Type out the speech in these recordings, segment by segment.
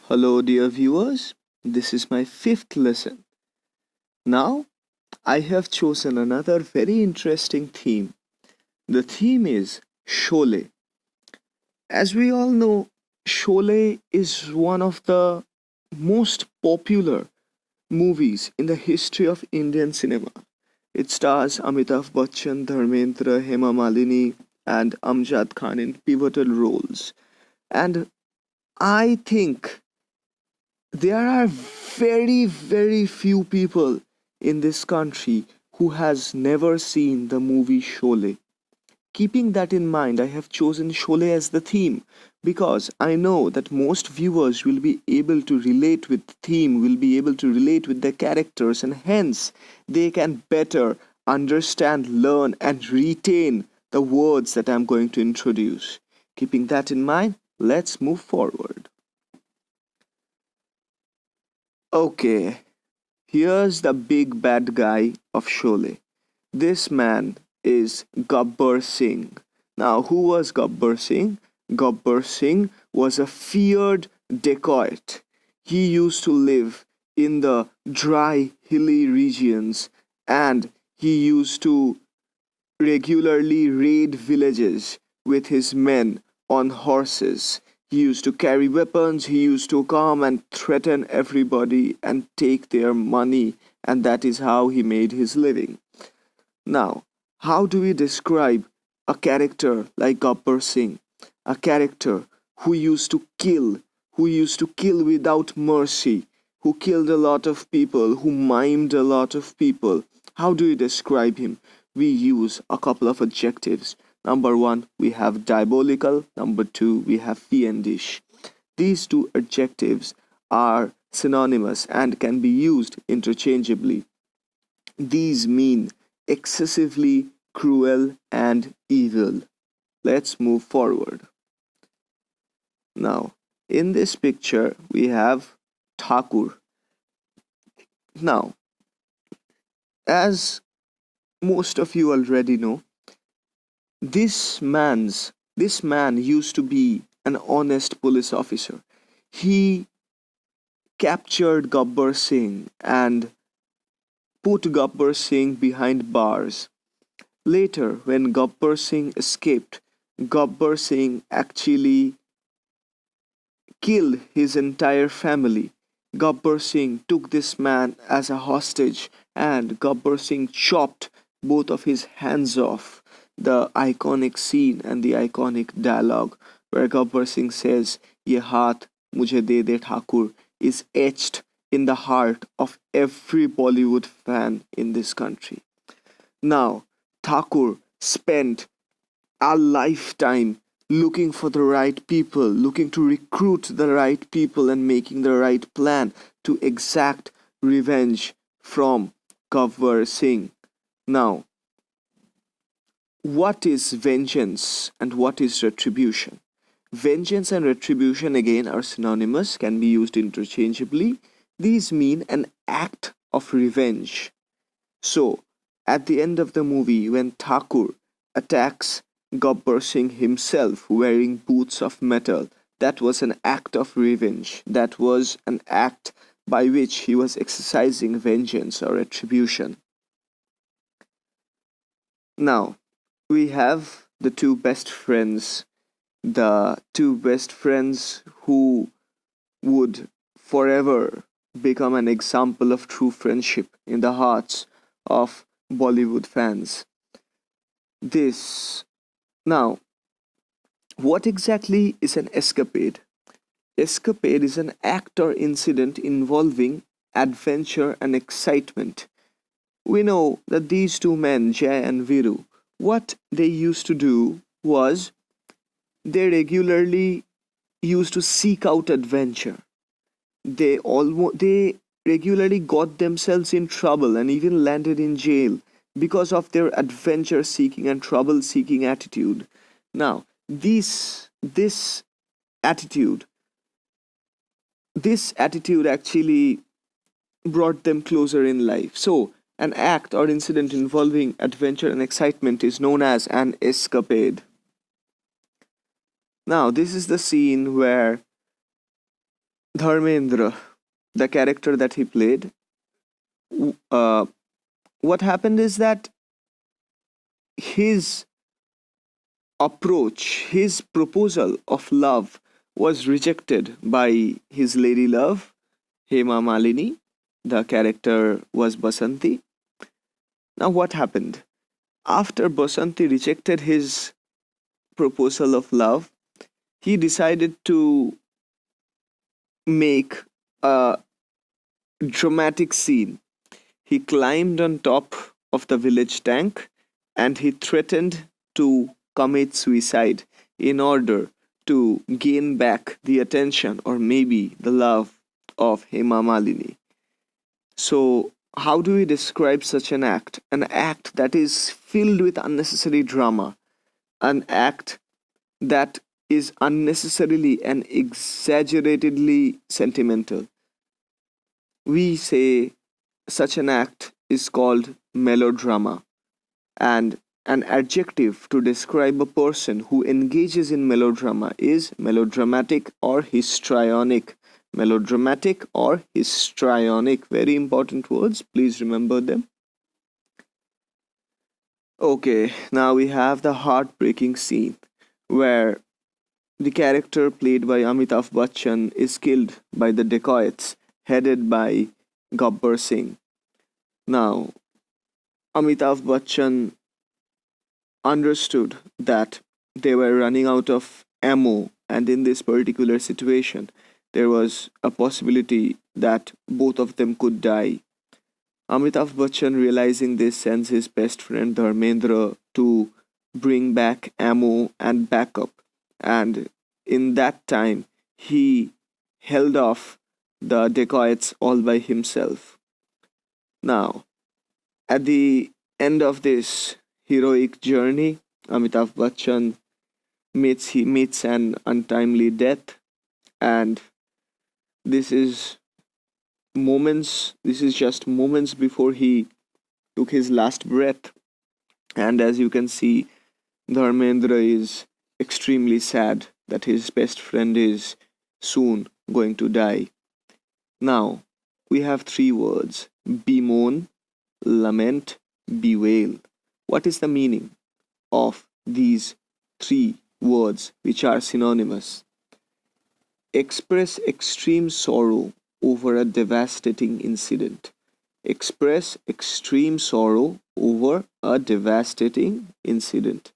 Hello, dear viewers. This is my fifth lesson. Now, I have chosen another very interesting theme. The theme is sholay. As we all know, sholay is one of the most popular movies in the history of Indian cinema. It stars Amitabh Bachchan, Dharmendra, Hema Malini, and Amjad Khan in pivotal roles. And I think there are very few people in this country who has never seen the movie Sholay. Keeping that in mind, I have chosen Sholay as the theme because I know that most viewers will be able to relate with the theme, will be able to relate with the characters, and hence they can better understand, learn, and retain the words that I'm going to introduce. Keeping that in mind, let's move forward. Okay, here's the big bad guy of Sholay. This man is Gabbar Singh. Now, who was Gabbar Singh? Gabbar Singh was a feared dacoit. He used to live in the dry, hilly regions and he used to regularly raid villages with his men on horses. He used to carry weapons, he used to come and threaten everybody and take their money, and that is how he made his living. Now, how do we describe a character like Gabbar Singh? A character who used to kill without mercy, who killed a lot of people, who maimed a lot of people. How do you describe him? We use a couple of adjectives. Number one, we have diabolical. Number two, we have fiendish. These two adjectives are synonymous and can be used interchangeably. These mean excessively cruel and evil. Let's move forward. Now, in this picture, we have Thakur. Now, as most of you already know, this man used to be an honest police officer. He captured Gabbar Singh and put Gabbar Singh behind bars. Later, when Gabbar Singh escaped, Gabbar Singh actually killed his entire family. Gabbar Singh took this man as a hostage and Gabbar Singh chopped both of his hands off. The iconic scene and the iconic dialogue where Gabbar Singh says, "Ye haath mujhe de de Thakur," is etched in the heart of every Bollywood fan in this country. Now, Thakur spent a lifetime looking for the right people, looking to recruit the right people, and making the right plan to exact revenge from Gabbar Singh. Now, what is vengeance and what is retribution? Vengeance and retribution again are synonymous, can be used interchangeably. These mean an act of revenge. So, at the end of the movie, when Thakur attacks Gabbar Singh himself wearing boots of metal, that was an act of revenge. That was an act by which he was exercising vengeance or retribution. Now, we have the two best friends who would forever become an example of true friendship in the hearts of Bollywood fans. This now, what exactly is an escapade? Escapade is an act or incident involving adventure and excitement. We know that these two men, Jay and Viru, what they used to do was they regularly used to seek out adventure. They regularly got themselves in trouble and even landed in jail because of their adventure seeking and trouble seeking attitude. Now, this attitude this attitude actually brought them closer in life. So, an act or incident involving adventure and excitement is known as an escapade. Now, this is the scene where Dharmendra, the character that he played, uh, what happened is that his approach, his proposal of love was rejected by his lady love, Hema Malini. The character was Basanti. Now, what happened? After Basanti rejected his proposal of love, he decided to make a dramatic scene. He climbed on top of the village tank and he threatened to commit suicide in order to gain back the attention or maybe the love of Hema Malini. So, how do we describe such an act? An act that is filled with unnecessary drama, an act that is unnecessarily and exaggeratedly sentimental. We say such an act is called melodrama, and an adjective to describe a person who engages in melodrama is melodramatic or histrionic. Melodramatic or histrionic. Very important words. Please remember them. Okay, now we have the heartbreaking scene where the character played by Amitabh Bachchan is killed by the dacoits headed by Gabbar Singh. Now, Amitabh Bachchan understood that they were running out of ammo, and in this particular situation, there was a possibility that both of them could die. Amitabh Bachchan, realizing this, sends his best friend Dharmendra to bring back ammo and backup, and in that time, he held off the dacoits all by himself. Now, at the end of this heroic journey, Amitabh Bachchan meets an untimely death, and this is this is just moments before he took his last breath. And as you can see, Dharmendra is extremely sad that his best friend is soon going to die. Now, we have three words: bemoan, lament, bewail. What is the meaning of these three words which are synonymous? Express extreme sorrow over a devastating incident. Express extreme sorrow over a devastating incident.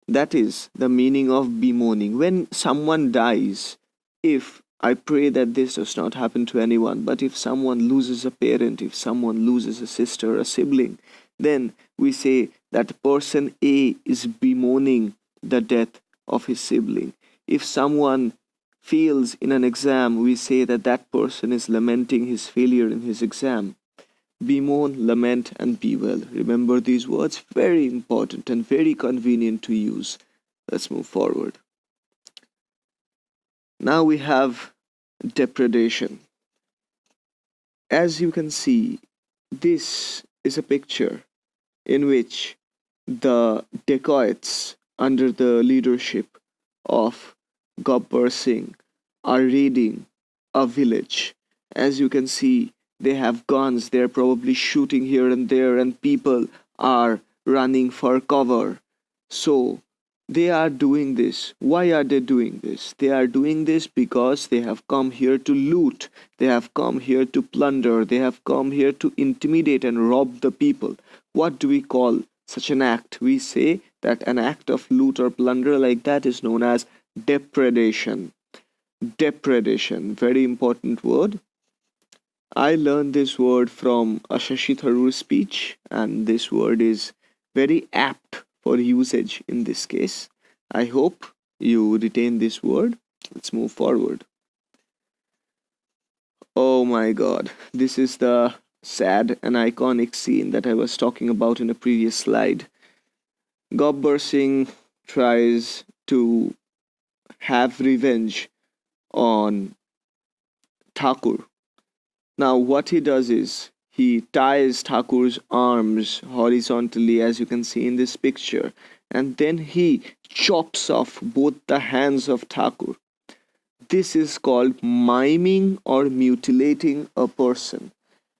That is the meaning of bemoaning. When someone dies, if I pray that this does not happen to anyone, but if someone loses a parent, if someone loses a sister, a sibling, then we say that person A is bemoaning the death of his sibling. If someone fails in an exam, we say that that person is lamenting his failure in his exam. Bemoan, lament, and bewail. Remember these words, very important and very convenient to use. Let's move forward. Now we have depredation. As you can see, this is a picture in which the dacoits under the leadership of Gabbar Singh are raiding a village. As you can see, they have guns, they're probably shooting here and there, and people are running for cover. So, they are doing this. Why are they doing this? They are doing this because they have come here to loot, they have come here to plunder, they have come here to intimidate and rob the people. What do we call such an act? We say that an act of loot or plunder like that is known as depredation. Depredation, very important word. I learned this word from a Shashi Tharoor speech, and this word is very apt for usage in this case. I hope you retain this word. Let's move forward. Oh my god, this is the sad and iconic scene that I was talking about in a previous slide. Gabbar Singh tries to have revenge on Thakur. Now, what he does is he ties Thakur's arms horizontally, as you can see in this picture, and then he chops off both the hands of Thakur. This is called miming or mutilating a person,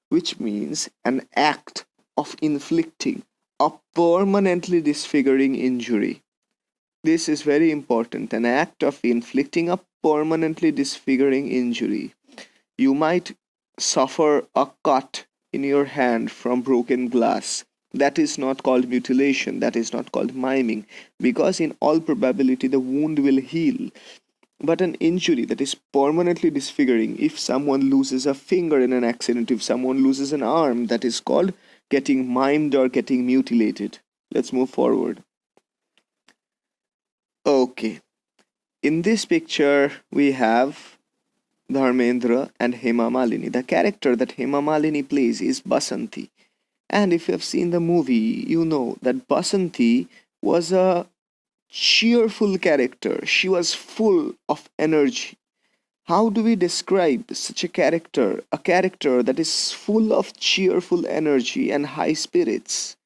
which means an act of inflicting a permanently disfiguring injury. This is very important, an act of inflicting a permanently disfiguring injury. You might suffer a cut in your hand from broken glass. That is not called mutilation, that is not called miming, because in all probability the wound will heal. But an injury that is permanently disfiguring, if someone loses a finger in an accident, if someone loses an arm, that is called getting mimed or getting mutilated. Let's move forward. Okay, in this picture we have Dharmendra and Hema Malini. The character that Hema Malini plays is Basanti. And if you have seen the movie, you know that Basanti was a cheerful character. She was full of energy. How do we describe such a character? A character that is full of cheerful energy and high spirits.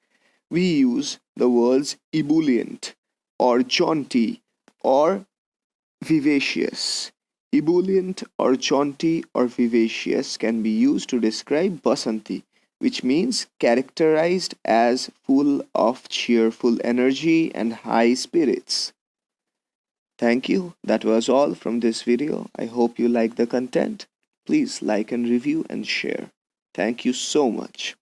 We use the words ebullient or jaunty or vivacious. Ebullient or jaunty or vivacious can be used to describe Basanti, which means characterized as full of cheerful energy and high spirits. Thank you. That was all from this video. I hope you like the content. Please like and review and share. Thank you so much.